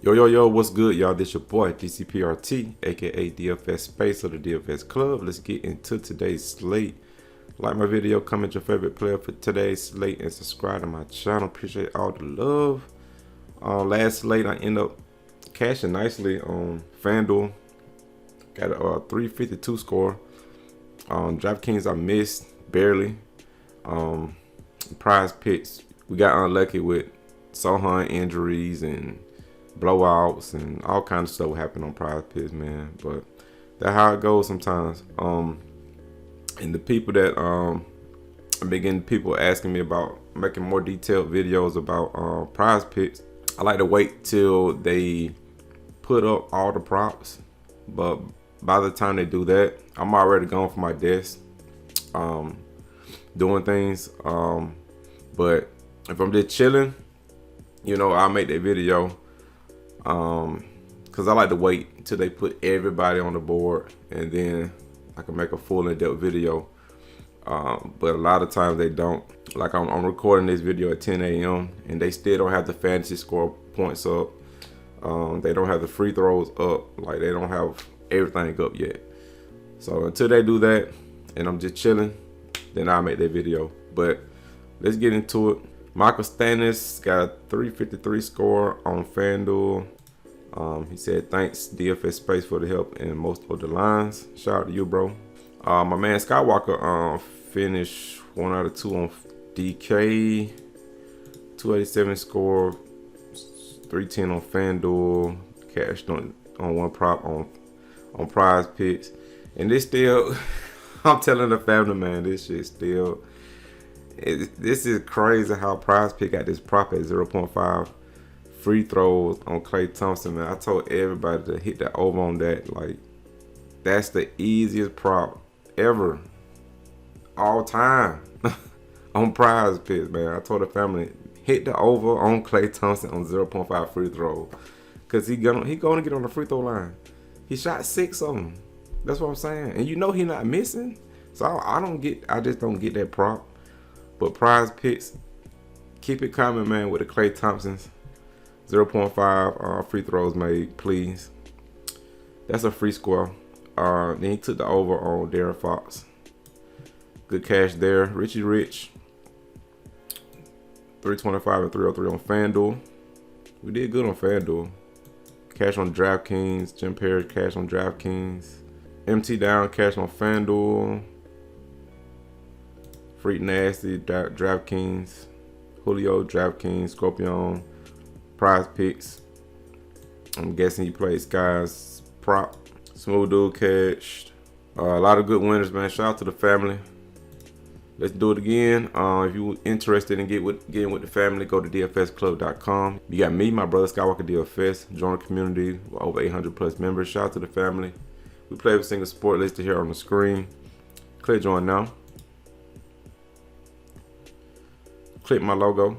Yo, what's good, y'all? This your boy, DCPRT, aka DFS Space of the DFS Club. Let's get into today's slate. Like my video, comment your favorite player for today's slate, and subscribe to my channel. Appreciate all the love. Last slate, I end up cashing nicely on Fanduel. Got a 352 score. DraftKings, I missed barely. PrizePicks, we got unlucky with Sohan injuries and blowouts and all kinds of stuff happened on PrizePicks, man. But that's how it goes sometimes. And the people that I've been getting people asking me about making more detailed videos about PrizePicks. I like to wait till they put up all the props, but by the time they do that, I'm already gone from my desk doing things. But if I'm just chilling, I'll make that video. Cause I like to wait until they put everybody on the board, and then I can make a full in-depth video. But a lot of times they don't. Like I'm recording this video at 10 a.m. and they still don't have the fantasy score points up. They don't have the free throws up. Like they don't have everything up yet. So until they do that, and I'm just chilling, then I'll make that video. But let's get into it. Michael Stannis got a 353 score on Fanduel. He said, thanks DFS Space for the help in most of the lines. Shout out to you, bro. My man Skywalker finished 1 out of 2 on DK. 287 score, 310 on Fanduel. Cashed on one prop on PrizePicks. And this still, I'm telling the family, man, this shit still, this is crazy how PrizePicks got this prop at 0.5 free throws on Klay Thompson, man. I told everybody to hit the over on that. Like, that's the easiest prop ever, all time, on PrizePicks, man. I told the family, hit the over on Klay Thompson on 0.5 free throws, cause he gonna get on the free throw line. He shot 6 of them. That's what I'm saying, and he not missing. So I just don't get that prop. But PrizePicks, keep it coming, man, with the Klay Thompsons. 0.5 free throws made, please. That's a free score. Then he took the over on Darren Fox. Good cash there. Richie Rich, 325 and 303 on Fanduel. We did good on Fanduel. Cash on DraftKings. Jim Parrish, cash on DraftKings. MT down, cash on Fanduel. Freak Nasty, DraftKings. Julio, DraftKings. Scorpion, PrizePicks. I'm guessing he played Sky's prop. Smooth Dude cashed. A lot of good winners, man. Shout out to the family. Let's do it again. If you're interested in getting with the family, go to dfsclub.com. You got me, my brother Skywalker DFS. Join the community with over 800 plus members. Shout out to the family. We play every single sport listed here on the screen. Click join now. Click my logo.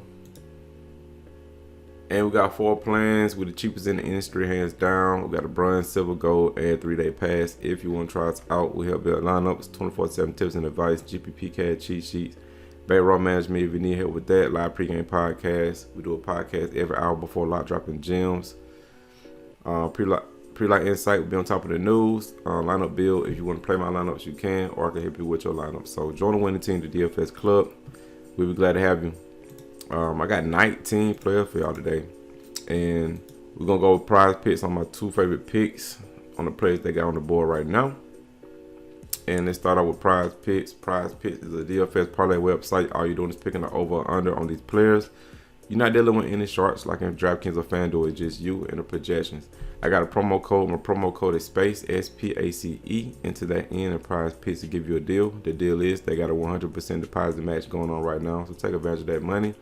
And we got 4 plans with the cheapest in the industry, hands down. We got a bronze, silver, gold, and 3-day pass. If you want to try us out, we help build lineups, 24/7 tips and advice, GPP cash cheat sheets, bankroll management if you need help with that, live pregame podcast. We do a podcast every hour before lot dropping gems. Pre-light insight will be on top of the news. Lineup build, if you want to play my lineups, you can, or I can help you with your lineup. So join the winning team, the DFS Club. We'll be glad to have you. I got 19 players for y'all today, and we're gonna go with PrizePicks on my 2 favorite picks on the players they got on the board right now. And let's start out with PrizePicks. PrizePicks is a DFS parlay website. All you're doing is picking the over or under on these players. You're not dealing with any sharks like in DraftKings or Fanduel. It's just you and the projections. I got a promo code. My promo code is SPACE, SPACE. Enter that in, and PrizePicks to give you a deal. The deal is they got a 100% deposit match going on right now, so take advantage of that money.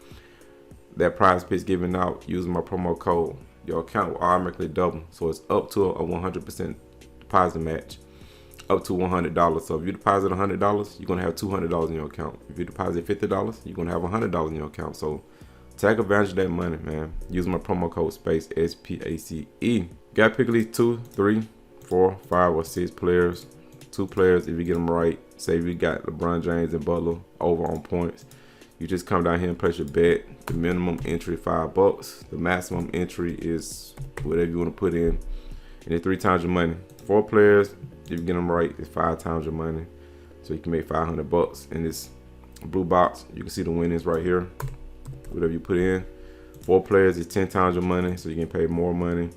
That PrizePicks giving out using my promo code, your account will automatically double. So it's up to a 100% deposit match, up to $100. So if you deposit $100, you're gonna have $200 in your account. If you deposit $50, you're gonna have $100 in your account. So take advantage of that money, man. Use my promo code SPACE, SPACE. Got to pick at least 2, 3, 4, 5, or 6 players. 2 players if you get them right. Say we got LeBron James and Butler over on points. You just come down here and place your bet. The minimum entry $5. The maximum entry is whatever you want to put in. And it's 3 times your money. 4 players, if you get them right, it's 5 times your money. So you can make $500 in this blue box. You can see the winnings right here. Whatever you put in. 4 players is 10 times your money, so you can pay more money.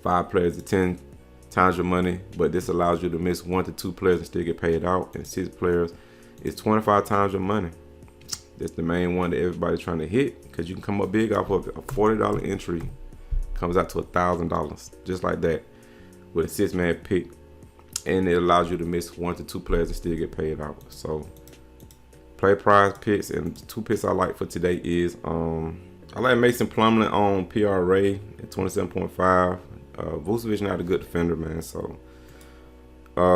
5 players is 10 times your money, but this allows you to miss 1 to 2 players and still get paid out. And 6 players is 25 times your money. That's the main one that everybody's trying to hit, because you can come up big off of it. A $40 entry comes out to $1,000, just like that, with a 6-man pick. And it allows you to miss 1 to 2 players and still get paid out. So play PrizePicks, and the 2 picks I like for today is I like Mason Plumlee on PRA at 27.5. Vucevic not a good defender, man. So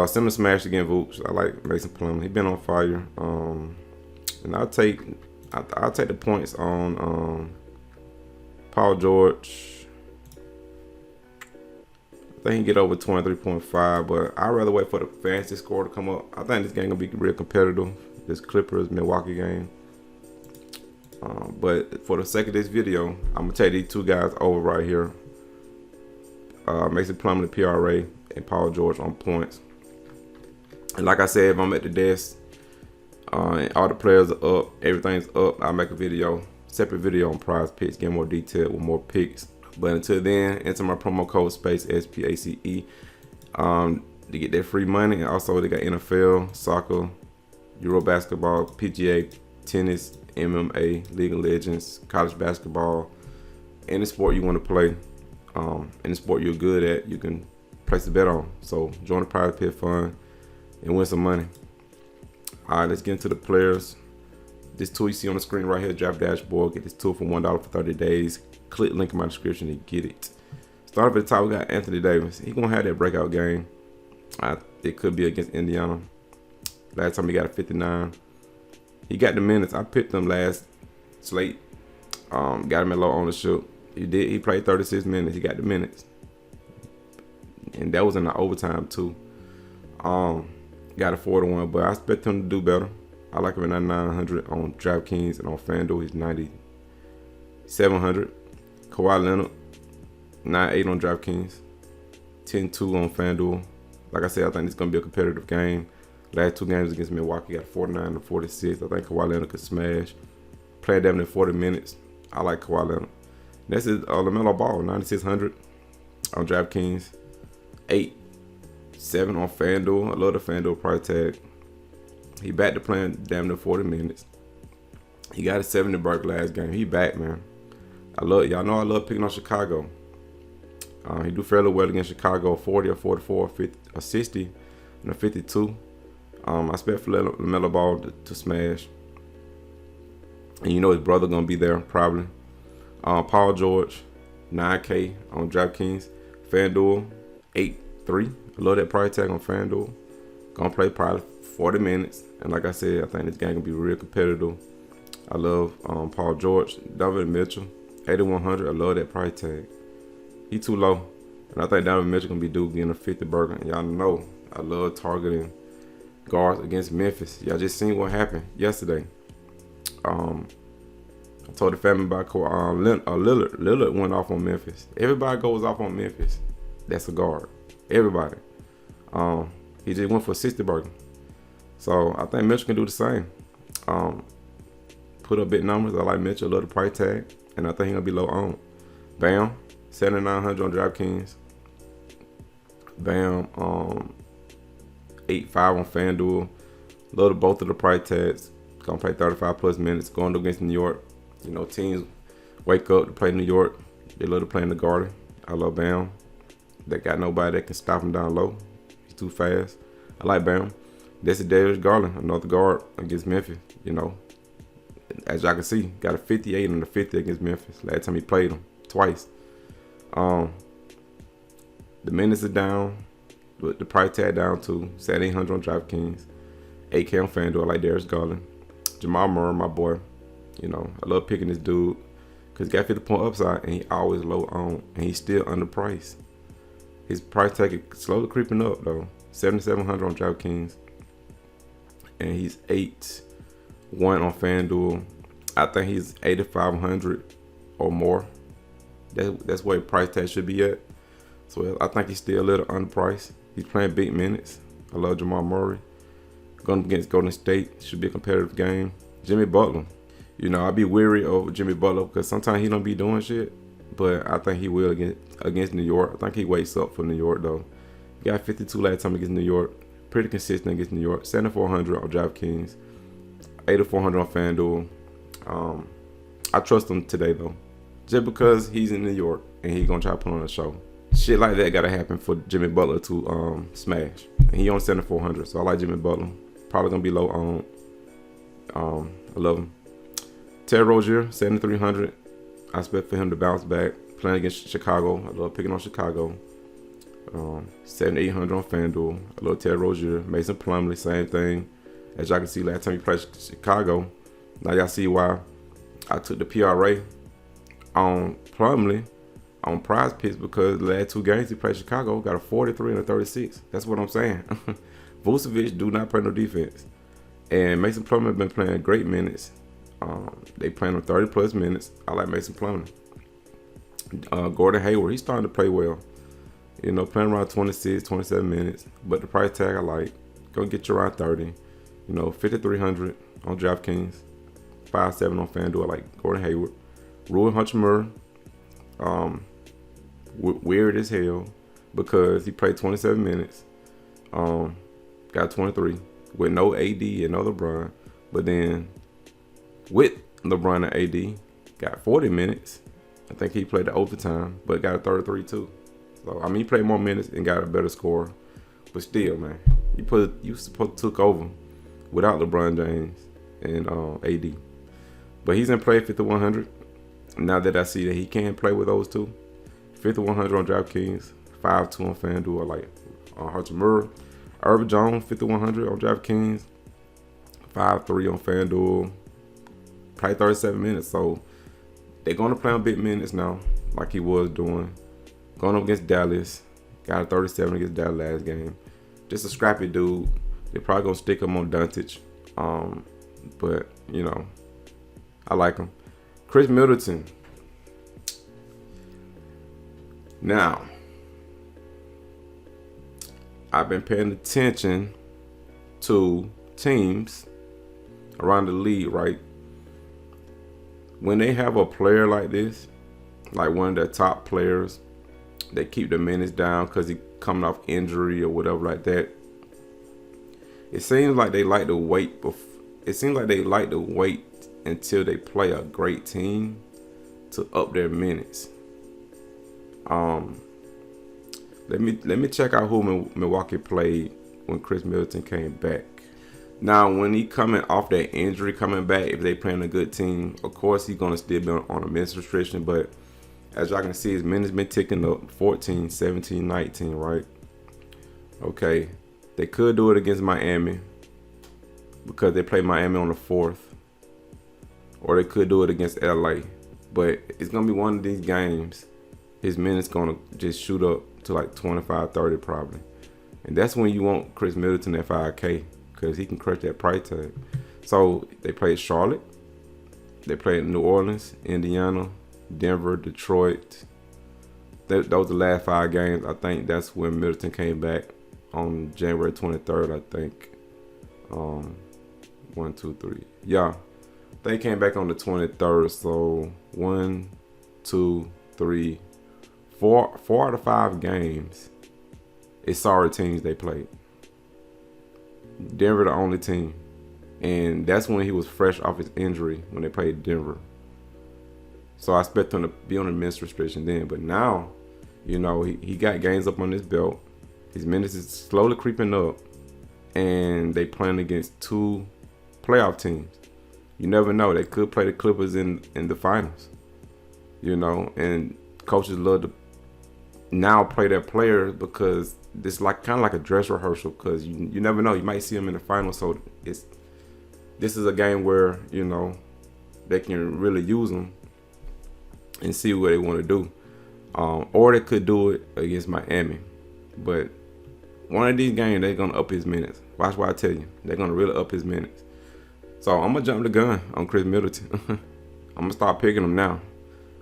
similar smash again, Vooch. I like Mason Plumlee. He been on fire. And I'll take the points on Paul George. I think he can get over 23.5, but I'd rather wait for the fantasy score to come up. I think this game gonna be real competitive. This Clippers Milwaukee game. But for the sake of this video, I'm gonna take these 2 guys over right here. Mason Plumlee, PRA, and Paul George on points. And like I said, if I'm at the desk and all the players are up, everything's up, I'll make a video, separate video on PrizePicks, get more detail with more picks. But until then, enter my promo code SPACE SPACE to get that free money. And also they got NFL, soccer, Euro basketball, PGA, tennis, MMA, League of Legends, college basketball, any sport you want to play, any sport you're good at, you can place a bet on. So join the PrizePicks fund and win some money. All right, let's get into the players. This tool you see on the screen right here, Draft Dashboard. Get this tool for $1 for 30 days. Click link in my description to get it. Start off at the top, we got Anthony Davis. He's gonna have that breakout game. It could be against Indiana. Last time he got a 59. He got the minutes. I picked him last slate. Got him at low ownership. He played 36 minutes. He got the minutes. And that was in the overtime too. Got a 4-1, but I expect him to do better. I like him at 9,900 on DraftKings, and on Fanduel he's 9,700. Kawhi Leonard, 9,800 on DraftKings, 10-2 on Fanduel. Like I said, I think it's gonna be a competitive game. Last 2 games against Milwaukee got 49 and 46. I think Kawhi Leonard could smash. Played them in 40 minutes. I like Kawhi Leonard. This is LaMelo Ball, 9,600 on DraftKings, 8-7 on Fanduel. I love the Fanduel price tag. He back to playing damn near 40 minutes. He got a 70 break last game. He back, man. Y'all know I love picking on Chicago. He do fairly well against Chicago, 40 or 44, 50 or 60, and a 52. I expect for LaMelo Ball to smash. And you know his brother gonna be there probably. Paul George, 9K on DraftKings. FanDuel, 8-3. I love that price tag on FanDuel. Gonna play probably 40 minutes. And like I said, I think this game gonna be real competitive. I love Paul George. Donovan Mitchell, 8,100. I love that price tag. He too low. And I think Donovan Mitchell gonna be due getting a 50 burger. And y'all know I love targeting guards against Memphis. Y'all just seen what happened yesterday. I told the family about Lillard. Lillard went off on Memphis. Everybody goes off on Memphis. That's a guard. Everybody. He just went for a 60 burger. So I think Mitchell can do the same. Put up big numbers. I like Mitchell. I love the price tag. And I think he's gonna be low on. Bam. 7,900 on DraftKings. Bam. 8-5 on FanDuel. Love both of the price tags. Gonna play 35 plus minutes. Going against New York. You know, teams wake up to play New York. They love to play in the Garden. I love Bam. They got nobody that can stop him down low. He's too fast. I like Bam. This is Darius Garland, another guard against Memphis. You know, as y'all can see, got a 58 and a 50 against Memphis. Last time he played him twice. The minutes are down, but the price tag down to 7,800 on DraftKings, 8K on FanDuel. I like Darius Garland. Jamal Murray, my boy. You know, I love picking this dude because he got 50-point upside and he always low on, and he's still underpriced. His price tag is slowly creeping up though. 7,700 on DraftKings, and he's 8 1 on FanDuel. I think he's 8,500 or more. That's where price tag should be at. So I think he's still a little underpriced. He's playing big minutes. I love Jamal Murray. Going against Golden State should be a competitive game. Jimmy Butler. You know, I'd be weary of Jimmy Butler because sometimes he don't be doing shit. But I think he will against New York. I think he wakes up for New York though. He got 52 last time against New York. Pretty consistent against New York. 7,400 on DraftKings. 8,400 on FanDuel. I trust him today though. Just because he's in New York and he's gonna try to put on a show. Shit like that gotta happen for Jimmy Butler to smash. And he on 7,400, so I like Jimmy Butler. Probably gonna be low on. I love him. Terry Rozier, 7,300. I expect for him to bounce back. Playing against Chicago. I love picking on Chicago. 7,800 on FanDuel. I love Terry Rozier. Mason Plumlee, same thing. As y'all can see, last time he played Chicago. Now y'all see why I took the PRA on Plumlee on PrizePicks, because the last 2 games he played Chicago got a 43 and a 36. That's what I'm saying. Vucevic do not play no defense. And Mason Plumlee been playing great minutes. They playing him 30 plus minutes. I like Mason Plumlee. Gordon Hayward, he's starting to play well. You know, playing around 26, 27 minutes. But the price tag I like. Gonna get you around 30. You know, 5,300 on DraftKings. 5,700 on FanDuel. I like Gordon Hayward. Rui Hachimura. Weird as hell because he played 27 minutes. Got 23 with no AD and no LeBron. But then with LeBron and AD, got 40 minutes. I think he played the overtime, but got a 33 too. So I mean, he played more minutes and got a better score. But still, man, you supposed to took over without LeBron James and AD. But he's in play 5,100. Now that I see that he can play with those two. 5,100 on DraftKings, 5,200 on FanDuel. I like Hachimura. Irvin Jones, 5,100 on DraftKings, 5,300 on FanDuel. Play 37 minutes, so they're gonna play on big minutes now, like he was doing. Going up against Dallas, got a 37 against Dallas last game. Just a scrappy dude. They're probably gonna stick him on Doncic, but you know, I like him. Chris Middleton. Now, I've been paying attention to teams around the league, right? When they have a player like this, like one of their top players, they keep the minutes down because he coming off injury or whatever like that. It seems like they like to wait. It seems like they like to wait until they play a great team to up their minutes. Let me check out who Milwaukee played when Chris Middleton came back. Now, when he coming off that injury, coming back, if they playing a good team, of course he's gonna still be on a minutes restriction. But as y'all can see, his minutes been ticking up, 14, 17, 19, right? Okay, they could do it against Miami because they play Miami on the 4th, or they could do it against LA. But it's gonna be one of these games. His minutes gonna just shoot up to like 25, 30 probably. And that's when you want Chris Middleton at 5K because he can crush that price tag. So they played Charlotte. They played New Orleans, Indiana, Denver, Detroit. Those are the last 5 games. I think that's when Middleton came back on January 23rd, I think. 1, 2, 3. Yeah. They came back on the 23rd. So 1, 2, 3, 4 out of 5 games. It's sorry teams they played. Denver the only team. And that's when he was fresh off his injury when they played Denver. So I expect him to be on a minutes restriction then. But now, you know, he got games up on his belt. His minutes is slowly creeping up. And they playing against 2 playoff teams. You never know. They could play the Clippers in the finals. You know, and coaches love to now play their players because this like kind of like a dress rehearsal because you never know. You might see them in the finals. So this is a game where, you know, they can really use them and see what they want to do. Or they could do it against Miami. But one of these games, they're going to up his minutes. Watch what I tell you. They're going to really up his minutes. So I'm gonna jump the gun on Chris Middleton. I'm gonna start picking him now.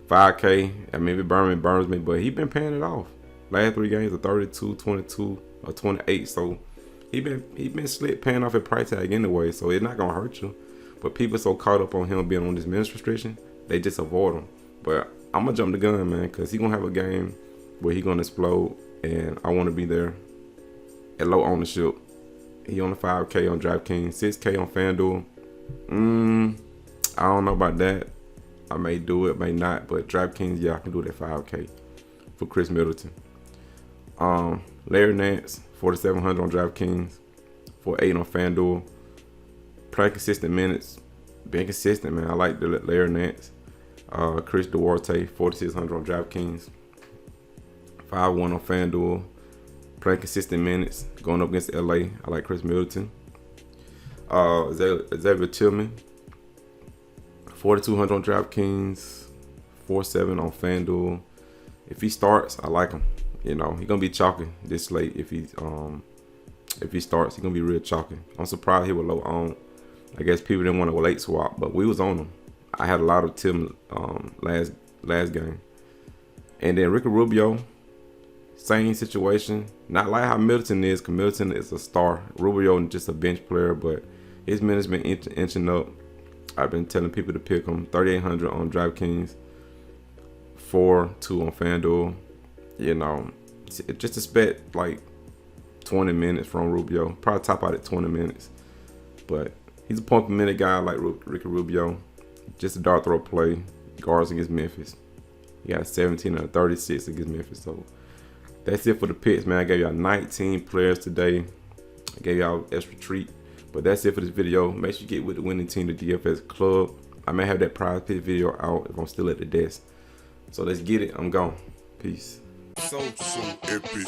5K. I mean, if it burns me, but he been paying it off. Last 3 games are 32, 22, or 28. So he been slick paying off at price tag anyway. So it's not gonna hurt you. But people so caught up on him being on this minutes restriction, they just avoid him. But I'm gonna jump the gun, man, because he gonna have a game where he gonna explode, and I want to be there at low ownership. He on the 5K on DraftKings, 6K on Fanduel. I don't know about that. I may do it, may not, but DraftKings, yeah, I can do it at 5K for Chris Middleton. Larry Nance, 4,700 on DraftKings, 4,800 on Fanduel. Playing consistent minutes, being consistent, man. I like the Larry Nance. Chris Duarte, 4,600 on DraftKings, 5-1 on Fanduel. Playing consistent minutes, going up against LA. I like Chris Middleton. Xavier Tillman, 4,200 on DraftKings, 4-7 on FanDuel. If he starts, I like him. You know, he's gonna be chalky this late. If he starts, he's gonna be real chalky. I'm surprised he was low on. I guess people didn't want a late swap, but we was on him. I had a lot of Tillman last game. And then Ricky Rubio, same situation. Not like how Middleton is, because Middleton is a star. Rubio is just a bench player, but his minutes been inching up. I've been telling people to pick him. 3,800 on DraftKings, 4-2 on FanDuel. You know, just expect like 20 minutes from Rubio. Probably top out at 20 minutes. But he's a point per minute guy like Ricky Rubio. Just a dart throw play. Guards against Memphis. He got 17 and 36 against Memphis. So that's it for the picks, man. I gave y'all 19 players today. I gave y'all extra treat. But that's it for this video. Make sure you get with the winning team, the DFS Club. I may have that PrizePicks video out if I'm still at the desk. So let's get it. I'm gone. Peace. So epic.